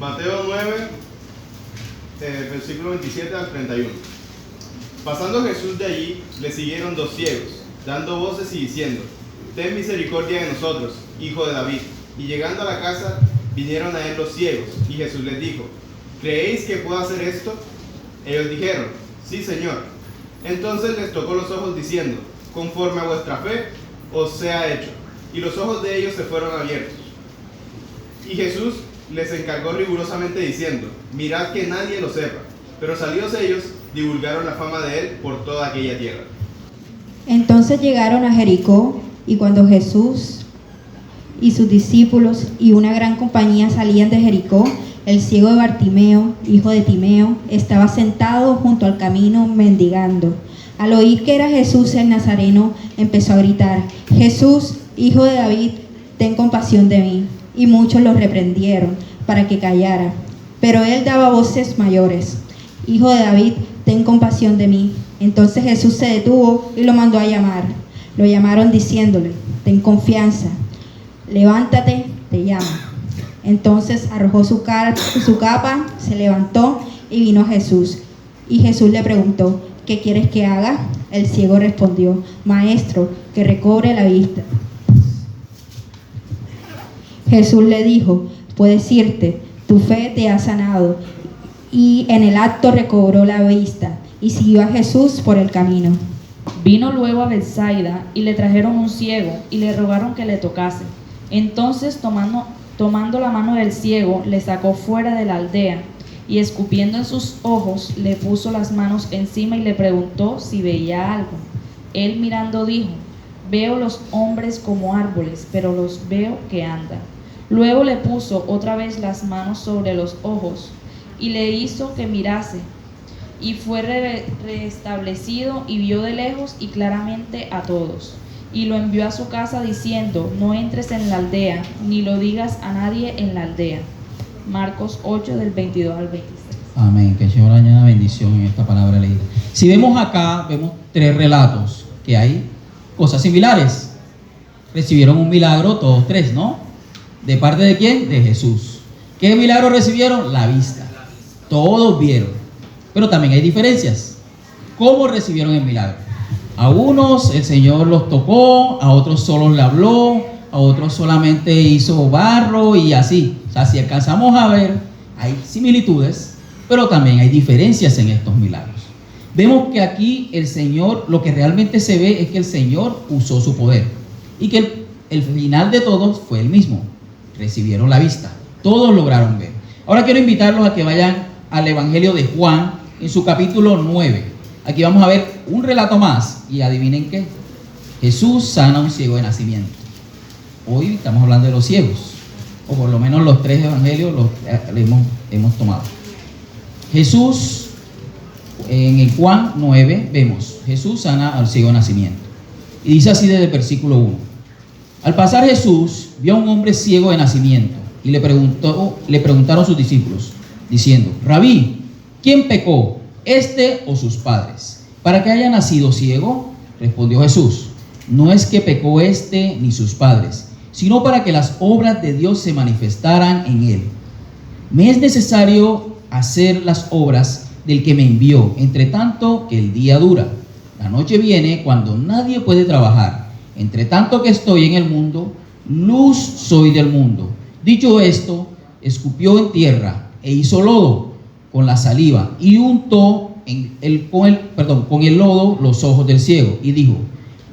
Mateo 9, versículo 27 al 31. Pasando Jesús de allí, le siguieron dos ciegos, dando voces y diciendo: Ten misericordia de nosotros, hijo de David. Y llegando a la casa, vinieron a él los ciegos, y Jesús les dijo: ¿Creéis que puedo hacer esto? Ellos dijeron: Sí, Señor. Entonces les tocó los ojos diciendo: Conforme a vuestra fe os sea hecho. Y los ojos de ellos se fueron abiertos. Y Jesús les encargó rigurosamente diciendo: Mirad que nadie lo sepa. Pero salidos ellos, divulgaron la fama de él por toda aquella tierra. Entonces llegaron a Jericó, y cuando Jesús y sus discípulos y una gran compañía salían de Jericó, el ciego de Bartimeo, hijo de Timeo, estaba sentado junto al camino mendigando. Al oír que era Jesús el Nazareno, empezó a gritar: Jesús, hijo de David, ten compasión de mí. Y muchos lo reprendieron para que callara. Pero él daba voces mayores: Hijo de David, ten compasión de mí. Entonces Jesús se detuvo y lo mandó a llamar. Lo llamaron diciéndole: Ten confianza, levántate, te llama. Entonces arrojó su capa, se levantó y vino a Jesús. Y Jesús le preguntó: ¿Qué quieres que haga? El ciego respondió: Maestro, que recobre la vista. Jesús le dijo: Puedes irte, tu fe te ha sanado. Y en el acto recobró la vista y siguió a Jesús por el camino. Vino luego a Betsaida y le trajeron un ciego y le rogaron que le tocase. Entonces tomando la mano del ciego, le sacó fuera de la aldea y escupiendo en sus ojos, le puso las manos encima y le preguntó si veía algo. Él mirando dijo: Veo los hombres como árboles, pero los veo que andan. Luego le puso otra vez las manos sobre los ojos y le hizo que mirase, y fue restablecido y vio de lejos y claramente a todos. Y lo envió a su casa diciendo: No entres en la aldea, ni lo digas a nadie en la aldea. Marcos 8, del 22 al 26. Amén. Que el Señor añada bendición en esta palabra leída. Si vemos acá, vemos tres relatos que hay cosas similares. Recibieron un milagro todos tres, ¿no? ¿De parte de quién? De Jesús. ¿Qué milagro recibieron? La vista. Todos vieron. Pero también hay diferencias. ¿Cómo recibieron el milagro? A unos el Señor los tocó, a otros solo le habló, a otros solamente hizo barro y así. O sea, si alcanzamos a ver, hay similitudes, pero también hay diferencias en estos milagros. Vemos que aquí el Señor, lo que realmente se ve es que el Señor usó su poder y que el final de todos fue el mismo. Recibieron la vista, todos lograron ver. Ahora quiero invitarlos a que vayan al Evangelio de Juan en su capítulo 9. Aquí vamos a ver un relato más y adivinen qué. Jesús sana a un ciego de nacimiento. Hoy estamos hablando de los ciegos, o por lo menos los tres evangelios los hemos tomado. Jesús, en el Juan 9 vemos: Jesús sana al ciego de nacimiento. Y dice así desde el versículo 1. Al pasar Jesús vio a un hombre ciego de nacimiento y le preguntaron sus discípulos, diciendo: Rabí, ¿quién pecó, este o sus padres, para que haya nacido ciego? Respondió Jesús: No es que pecó este ni sus padres, sino para que las obras de Dios se manifestaran en él. Me es necesario hacer las obras del que me envió, entre tanto que el día dura. La noche viene cuando nadie puede trabajar. Entre tanto que estoy en el mundo, luz soy del mundo. Dicho esto, escupió en tierra e hizo lodo con la saliva y untó con el lodo los ojos del ciego y dijo: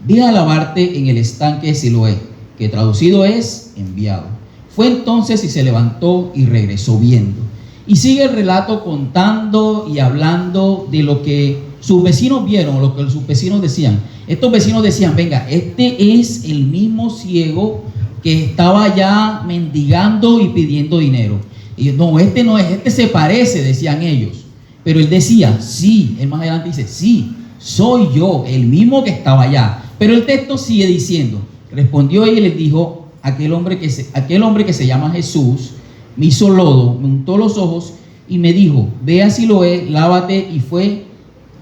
Ve a lavarte en el estanque de Siloé, que traducido es enviado. Fue entonces y se levantó y regresó viendo. Y sigue el relato contando y hablando de lo que sus vecinos vieron, lo que sus vecinos decían. Estos vecinos decían: venga, este es el mismo ciego que estaba ya mendigando y pidiendo dinero. Y ellos: no, este no es, este se parece, decían ellos. Pero él decía: sí, él más adelante dice: sí, soy yo, el mismo que estaba allá. Pero el texto sigue diciendo: respondió ella y les dijo: aquel hombre que se llama Jesús me hizo lodo, me untó los ojos y me dijo: ve a Siloé, lávate.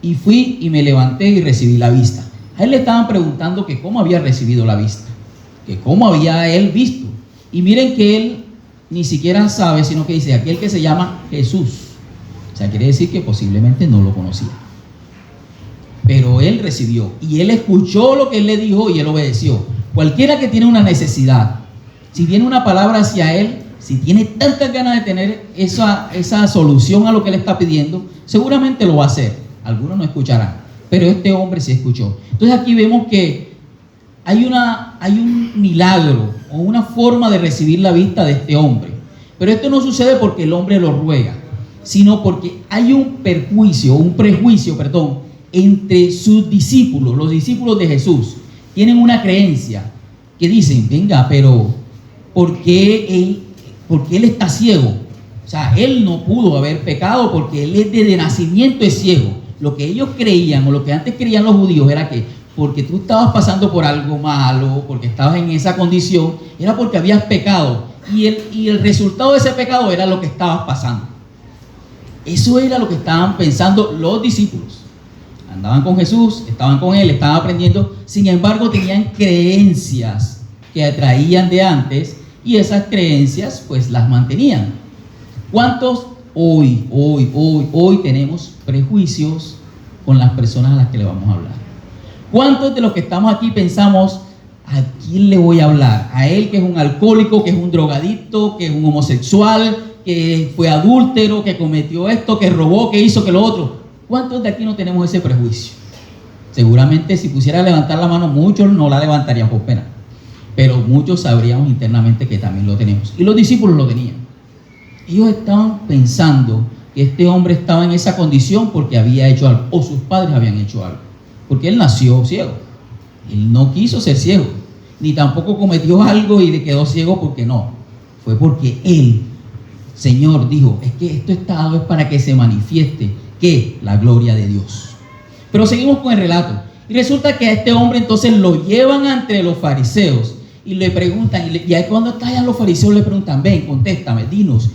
Y fui y me levanté y recibí la vista. A él le estaban preguntando que cómo había recibido la vista, que cómo había él visto. Y miren que él ni siquiera sabe, sino que dice aquel que se llama Jesús. O sea, quiere decir que posiblemente no lo conocía. Pero él recibió y él escuchó lo que él le dijo y él obedeció. Cualquiera que tiene una necesidad, si viene una palabra hacia él, si tiene tantas ganas de tener esa solución a lo que él está pidiendo, seguramente lo va a hacer. Algunos no escucharán, pero este hombre sí escuchó. Entonces aquí vemos que hay un milagro o una forma de recibir la vista de este hombre. Pero esto no sucede porque el hombre lo ruega, sino porque hay un prejuicio entre sus discípulos. Los discípulos de Jesús tienen una creencia que dicen, venga, pero ¿por qué él está ciego? O sea, él no pudo haber pecado porque él desde nacimiento es ciego. Lo que ellos creían, o lo que antes creían los judíos, era que porque tú estabas pasando por algo malo, porque estabas en esa condición, era porque habías pecado. Y el resultado de ese pecado era lo que estabas pasando. Eso era lo que estaban pensando los discípulos. Andaban con Jesús, estaban con él, estaban aprendiendo. Sin embargo, tenían creencias que traían de antes y esas creencias pues las mantenían. ¿Cuántos hoy tenemos prejuicios con las personas a las que le vamos a hablar? ¿Cuántos de los que estamos aquí pensamos, a quién le voy a hablar? A él que es un alcohólico, que es un drogadicto, que es un homosexual, que fue adúltero, que cometió esto, que robó, que hizo, que lo otro. ¿Cuántos de aquí no tenemos ese prejuicio? Seguramente si pusiera a levantar la mano, muchos no la levantarían por pena, pero muchos sabríamos internamente que también lo tenemos. Y los discípulos lo tenían. Ellos estaban pensando que este hombre estaba en esa condición porque había hecho algo, o sus padres habían hecho algo, porque él nació ciego. Él no quiso ser ciego, ni tampoco cometió algo y le quedó ciego porque no. Fue porque él, Señor, dijo, es que esto está dado es para que se manifieste que la gloria de Dios. Pero seguimos con el relato. Y resulta que a este hombre entonces lo llevan ante los fariseos y le preguntan, y ahí cuando están allá los fariseos le preguntan, ven, contéstame, dinos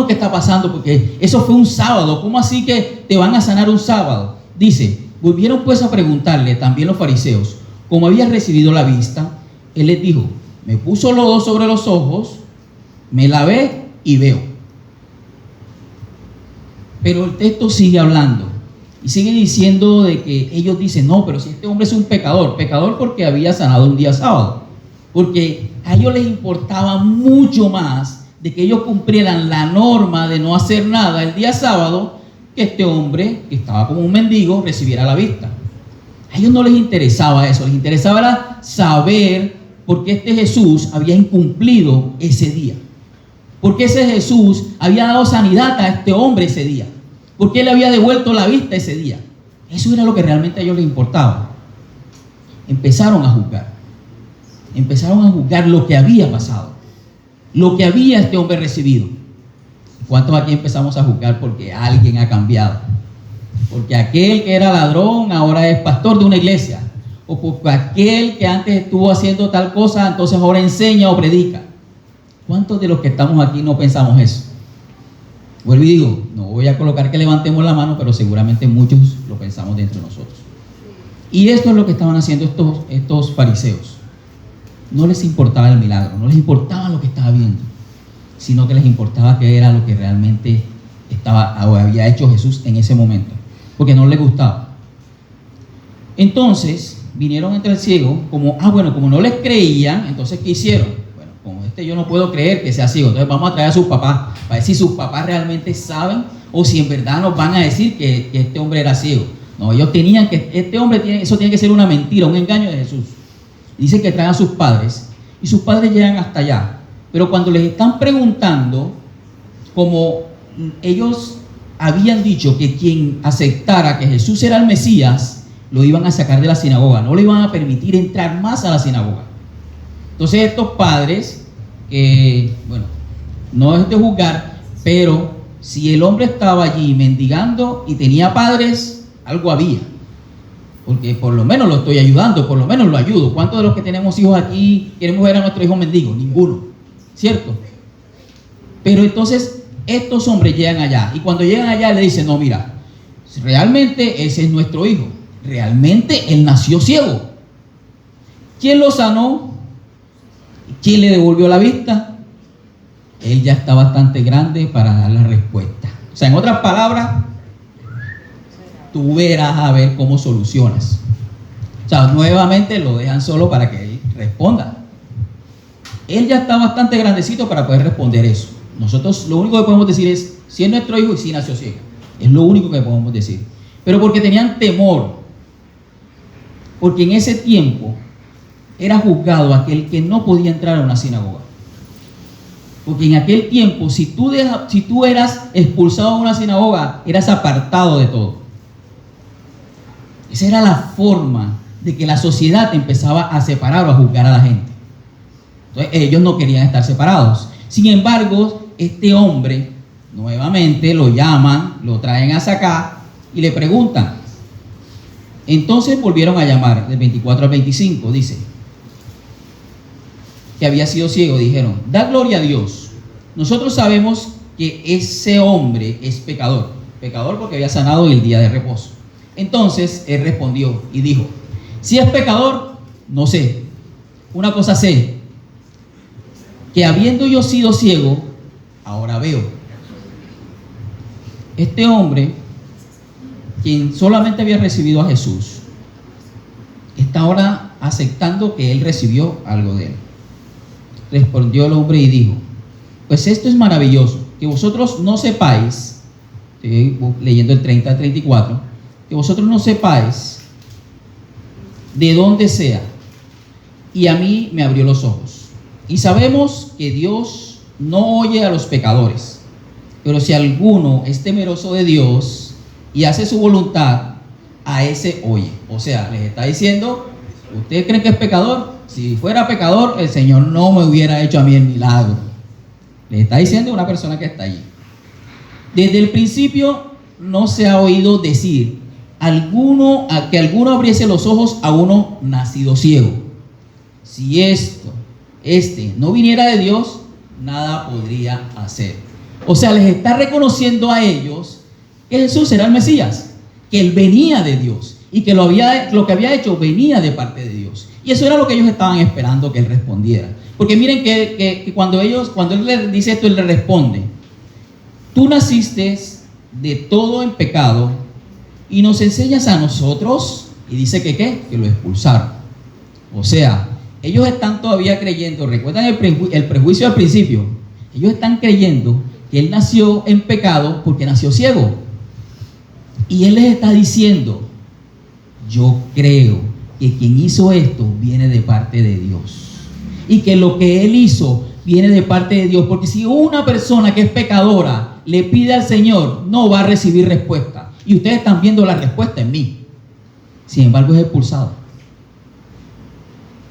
qué está pasando, porque eso fue un sábado, ¿cómo así que te van a sanar un sábado? Dice, volvieron pues a preguntarle también los fariseos, como había recibido la vista. Él les dijo, me puso lodo sobre los ojos, me lavé y veo. Pero el texto sigue hablando y sigue diciendo de que ellos dicen, no, pero si este hombre es un pecador porque había sanado un día sábado, porque a ellos les importaba mucho más de que ellos cumplieran la norma de no hacer nada el día sábado, que este hombre, que estaba como un mendigo, recibiera la vista. A ellos no les interesaba eso, les interesaba era saber por qué este Jesús había incumplido ese día, por qué ese Jesús había dado sanidad a este hombre ese día, por qué le había devuelto la vista ese día. Eso era lo que realmente a ellos les importaba. Empezaron a juzgar lo que había pasado, lo que había este hombre recibido. ¿Cuántos aquí empezamos a juzgar porque alguien ha cambiado? Porque aquel que era ladrón ahora es pastor de una iglesia, o porque aquel que antes estuvo haciendo tal cosa entonces ahora enseña o predica. ¿Cuántos de los que estamos aquí no pensamos eso? Vuelvo y digo, no voy a colocar que levantemos la mano, pero seguramente muchos lo pensamos dentro de nosotros. Y esto es lo que estaban haciendo estos fariseos. No les importaba el milagro, no les importaba lo que estaba viendo, sino que les importaba qué era lo que realmente estaba o había hecho Jesús en ese momento, porque no les gustaba. Entonces vinieron entre el ciego, como no les creían, entonces ¿qué hicieron? Bueno, como yo no puedo creer que sea ciego, entonces vamos a traer a sus papás, para ver si sus papás realmente saben o si en verdad nos van a decir que este hombre era ciego. No, ellos tenían que, eso tiene que ser una mentira, un engaño de Jesús. Dicen que traen a sus padres y sus padres llegan hasta allá, pero cuando les están preguntando, como ellos habían dicho que quien aceptara que Jesús era el Mesías, lo iban a sacar de la sinagoga, no le iban a permitir entrar más a la sinagoga. Entonces estos padres, no es de juzgar, pero si el hombre estaba allí mendigando y tenía padres, algo había. Porque por lo menos lo estoy ayudando, por lo menos lo ayudo. ¿Cuántos de los que tenemos hijos aquí queremos ver a nuestro hijo mendigo? Ninguno, ¿cierto? Pero entonces estos hombres llegan allá y cuando llegan allá le dicen, no, mira, realmente ese es nuestro hijo, realmente él nació ciego. ¿Quién lo sanó? ¿Quién le devolvió la vista? él ya está bastante grande para dar la respuesta. O sea, en otras palabras, tú verás a ver cómo solucionas. O sea, nuevamente lo dejan solo para que él responda. Él ya está bastante grandecito para poder responder eso. Nosotros lo único que podemos decir es, si es nuestro hijo y si nació ciego. Es lo único que podemos decir. Pero porque tenían temor, porque en ese tiempo era juzgado aquel que no podía entrar a una sinagoga. Porque en aquel tiempo, si tú eras expulsado de una sinagoga, eras apartado de todo. Esa era la forma de que la sociedad empezaba a separar o a juzgar a la gente. Entonces ellos no querían estar separados. Sin embargo, este hombre, nuevamente lo llaman, lo traen hasta acá y le preguntan. Entonces volvieron a llamar, del 24 al 25, dice, que había sido ciego, dijeron, da gloria a Dios. Nosotros sabemos que ese hombre es pecador porque había sanado el día de reposo. Entonces él respondió y dijo, si es pecador, no sé. Una cosa sé, que habiendo yo sido ciego, ahora veo. Este hombre, quien solamente había recibido a Jesús, está ahora aceptando que él recibió algo de él. Respondió el hombre y dijo, pues esto es maravilloso, que vosotros no sepáis, estoy leyendo el 30 al 34, que vosotros no sepáis de dónde sea, y a mí me abrió los ojos. Y sabemos que Dios no oye a los pecadores, pero si alguno es temeroso de Dios y hace su voluntad, a ese oye. O sea, les está diciendo, ¿ustedes creen que es pecador? Si fuera pecador, el Señor no me hubiera hecho a mí el milagro. Les está diciendo una persona que está allí. Desde el principio no se ha oído decir que alguno abriese los ojos a uno nacido ciego. Si este no viniera de Dios, nada podría hacer. O sea, les está reconociendo a ellos que Jesús era el Mesías, que él venía de Dios y que lo que había hecho venía de parte de Dios. Y eso era lo que ellos estaban esperando que él respondiera. Porque miren que cuando él le dice esto, él le responde, tú naciste de todo en pecado y nos enseñas a nosotros, y dice que lo expulsaron. O sea, ellos están todavía creyendo, recuerdan el prejuicio al principio, ellos están creyendo que él nació en pecado porque nació ciego. Y él les está diciendo, yo creo que quien hizo esto viene de parte de Dios. Y que lo que él hizo viene de parte de Dios. Porque si una persona que es pecadora le pide al Señor, no va a recibir respuesta. Y ustedes están viendo la respuesta en mí. Sin embargo, es expulsado.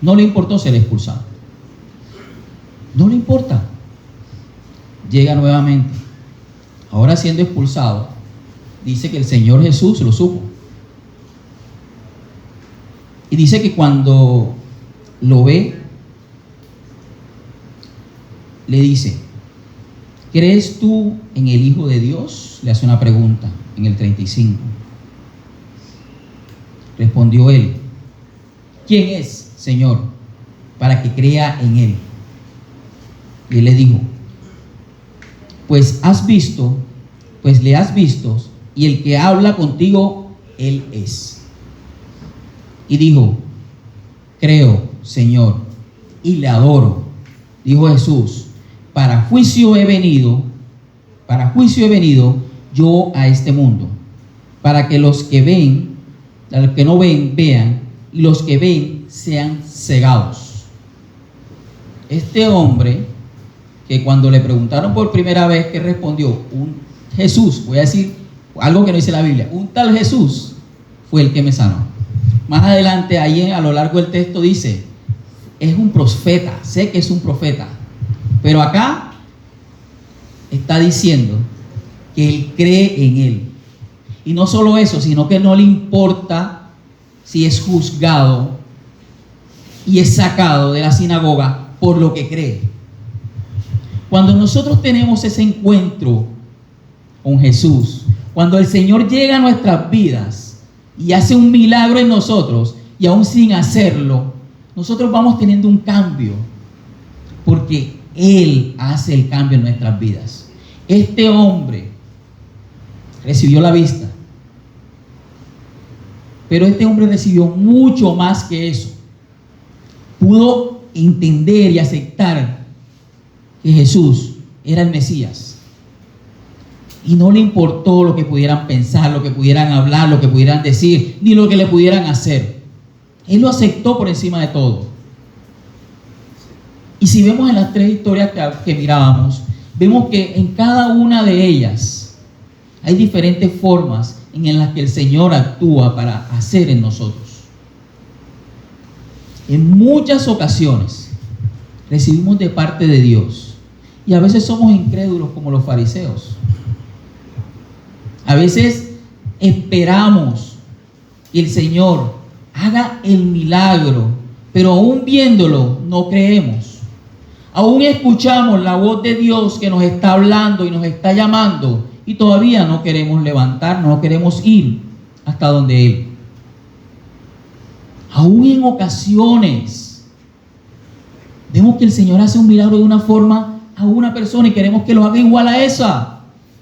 No le importó ser expulsado. No le importa. Llega nuevamente. Ahora siendo expulsado, dice que el Señor Jesús lo supo. Y dice que cuando lo ve, le dice, ¿crees tú en el Hijo de Dios? Le hace una pregunta en el 35. Respondió él, ¿quién es, Señor, para que crea en él? Y él le dijo, pues le has visto, y el que habla contigo, él es. Y dijo, creo, Señor, y le adoro. Dijo Jesús, para juicio he venido yo a este mundo, para que los que no ven, vean, y los que ven sean cegados. Este hombre, que cuando le preguntaron por primera vez, ¿qué respondió? Un Jesús, voy a decir algo que no dice la Biblia, un tal Jesús fue el que me sanó. Más adelante, ahí a lo largo del texto dice, es un profeta, sé que es un profeta, pero acá está diciendo que él cree en él. Y no solo eso, sino que no le importa si es juzgado y es sacado de la sinagoga por lo que cree. Cuando nosotros tenemos ese encuentro con Jesús, cuando el Señor llega a nuestras vidas y hace un milagro en nosotros, y aún sin hacerlo, nosotros vamos teniendo un cambio, porque Él hace el cambio en nuestras vidas. Este hombre recibió la vista, pero este hombre recibió mucho más que eso. Pudo entender y aceptar que Jesús era el Mesías. Y no le importó lo que pudieran pensar, lo que pudieran hablar, lo que pudieran decir, ni lo que le pudieran hacer. Él lo aceptó por encima de todo. Y si vemos en las 3 historias que mirábamos, vemos que en cada una de ellas hay diferentes formas en las que el Señor actúa para hacer en nosotros. En muchas ocasiones recibimos de parte de Dios y a veces somos incrédulos como los fariseos. A veces esperamos que el Señor haga el milagro, pero aún viéndolo no creemos. Aún escuchamos la voz de Dios que nos está hablando y nos está llamando y todavía no queremos levantarnos, no queremos ir hasta donde Él. Aún en ocasiones vemos que el Señor hace un milagro de una forma a una persona y queremos que lo haga igual a esa.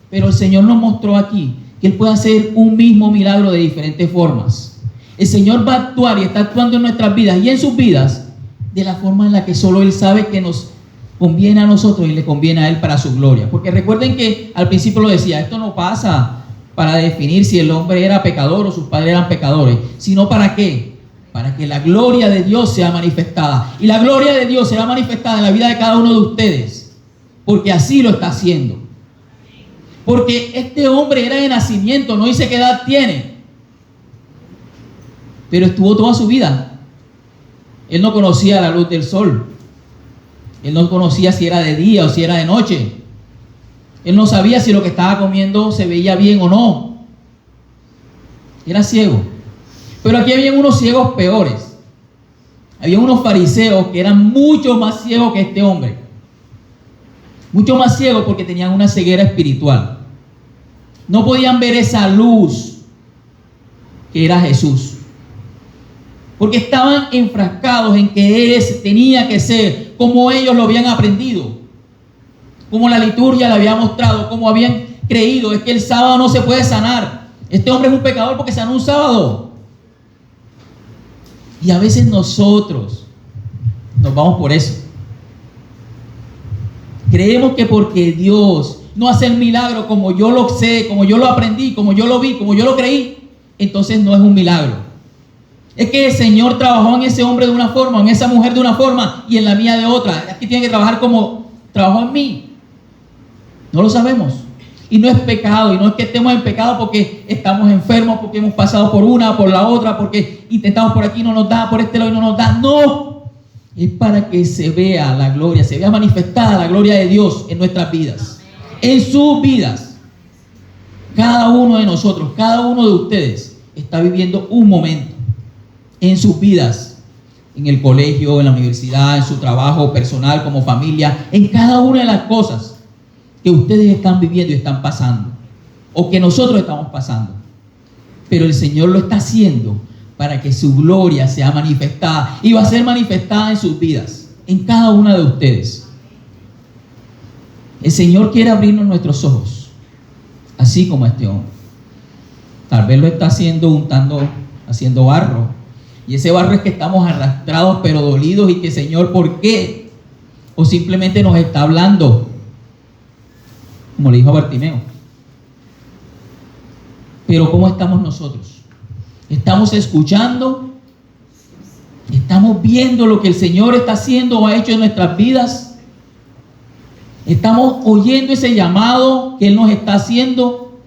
Pero el Señor nos mostró aquí que Él puede hacer un mismo milagro de diferentes formas. El Señor va a actuar y está actuando en nuestras vidas y en sus vidas de la forma en la que solo Él sabe que nos conviene a nosotros y le conviene a Él para su gloria. Porque recuerden que al principio lo decía, esto no pasa para definir si el hombre era pecador o sus padres eran pecadores, sino para qué. Para que la gloria de Dios sea manifestada. Y la gloria de Dios será manifestada en la vida de cada uno de ustedes. Porque así lo está haciendo. Porque este hombre era de nacimiento, no dice qué edad tiene. Pero estuvo toda su vida. Él no conocía la luz del sol. Él no conocía si era de día o si era de noche. Él no sabía si lo que estaba comiendo se veía bien o no. Era ciego. Pero aquí había unos ciegos peores. Había unos fariseos que eran mucho más ciegos que este hombre. Mucho más ciegos porque tenían una ceguera espiritual. No podían ver esa luz que era Jesús. Porque estaban enfrascados en que Él tenía que ser como ellos lo habían aprendido. Como la liturgia le había mostrado, como habían creído. Es que el sábado no se puede sanar. Este hombre es un pecador porque sanó un sábado. Y a veces nosotros nos vamos por eso. Creemos que porque Dios no hace el milagro como yo lo sé, como yo lo aprendí, como yo lo vi, como yo lo creí, entonces no es un milagro. Es que el Señor trabajó en ese hombre de una forma, en esa mujer de una forma y en la mía de otra. Es que tiene que trabajar como trabajó en mí. No lo sabemos. Y no es pecado, y no es que estemos en pecado porque estamos enfermos, porque hemos pasado por una, por la otra, porque intentamos por aquí, no nos da, por este lado y no nos da. No, es para que se vea la gloria, se vea manifestada la gloria de Dios en nuestras vidas, en sus vidas. Cada uno de nosotros, cada uno de ustedes está viviendo un momento en sus vidas, en el colegio, en la universidad, en su trabajo personal, como familia, en cada una de las cosas que ustedes están viviendo y están pasando, o que nosotros estamos pasando. Pero el Señor lo está haciendo para que su gloria sea manifestada, y va a ser manifestada en sus vidas, en cada una de ustedes. El Señor quiere abrirnos nuestros ojos, así como este hombre. Tal vez lo está haciendo haciendo barro, y ese barro es que estamos arrastrados pero dolidos, y que Señor, ¿por qué? O simplemente nos está hablando, como le dijo a Bartimeo. Pero ¿cómo estamos nosotros? ¿Estamos escuchando? ¿Estamos viendo lo que el Señor está haciendo o ha hecho en nuestras vidas? ¿Estamos oyendo ese llamado que Él nos está haciendo?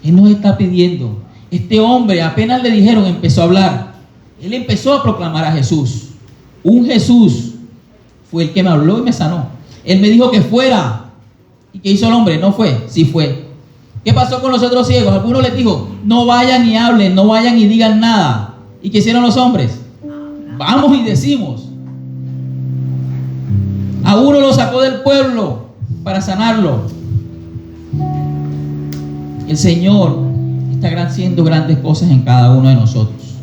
Él nos está pidiendo. Este hombre, apenas le dijeron, empezó a hablar. Él empezó a proclamar a Jesús. Un Jesús fue el que me habló y me sanó. Él me dijo que fuera. ¿Y qué hizo el hombre? No fue, sí fue. ¿Qué pasó con los otros ciegos? Algunos les dijo, no vayan y hablen, no vayan y digan nada. ¿Y qué hicieron los hombres? Vamos y decimos. A uno lo sacó del pueblo para sanarlo. El Señor está haciendo grandes cosas en cada uno de nosotros.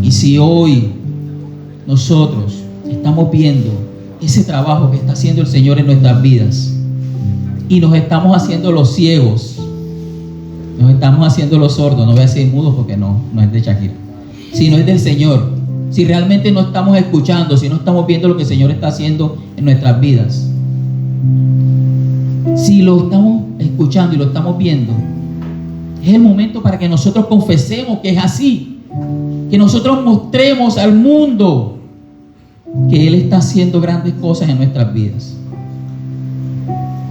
Y si hoy nosotros estamos viendo ese trabajo que está haciendo el Señor en nuestras vidas. Y nos estamos haciendo los ciegos, nos estamos haciendo los sordos. No voy a decir mudos porque no es de Shakira, sino es del Señor. Si realmente no estamos escuchando, si no estamos viendo lo que el Señor está haciendo en nuestras vidas, si lo estamos escuchando y lo estamos viendo, es el momento para que nosotros confesemos que es así, que nosotros mostremos al mundo que Él está haciendo grandes cosas en nuestras vidas.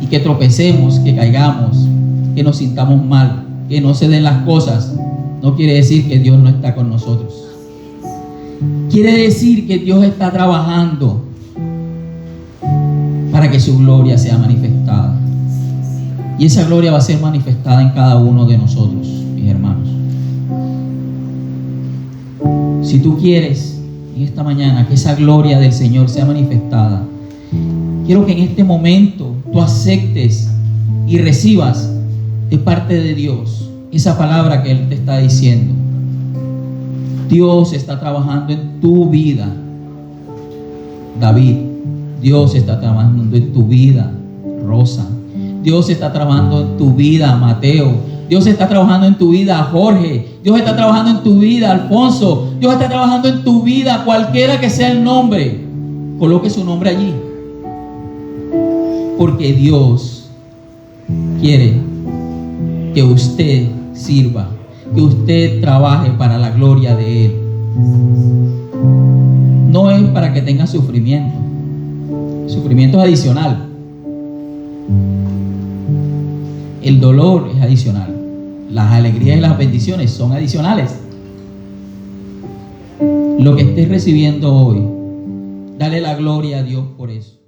Y que tropecemos, que caigamos, que nos sintamos mal, que no se den las cosas, no quiere decir que Dios no está con nosotros. Quiere decir que Dios está trabajando para que su gloria sea manifestada. Y esa gloria va a ser manifestada en cada uno de nosotros, mis hermanos. Si tú quieres en esta mañana que esa gloria del Señor sea manifestada, quiero que en este momento tú aceptes y recibas de parte de Dios esa palabra que Él te está diciendo. Dios está trabajando en tu vida, David. Dios está trabajando en tu vida, Rosa. Dios está trabajando en tu vida, Mateo. Dios está trabajando en tu vida, Jorge. Dios está trabajando en tu vida, Alfonso. Dios está trabajando en tu vida, cualquiera que sea el nombre. Coloque su nombre allí. Porque Dios quiere que usted sirva, que usted trabaje para la gloria de Él. No es para que tenga sufrimiento. Sufrimiento es adicional. El dolor es adicional. Las alegrías y las bendiciones son adicionales. Lo que estés recibiendo hoy, dale la gloria a Dios por eso.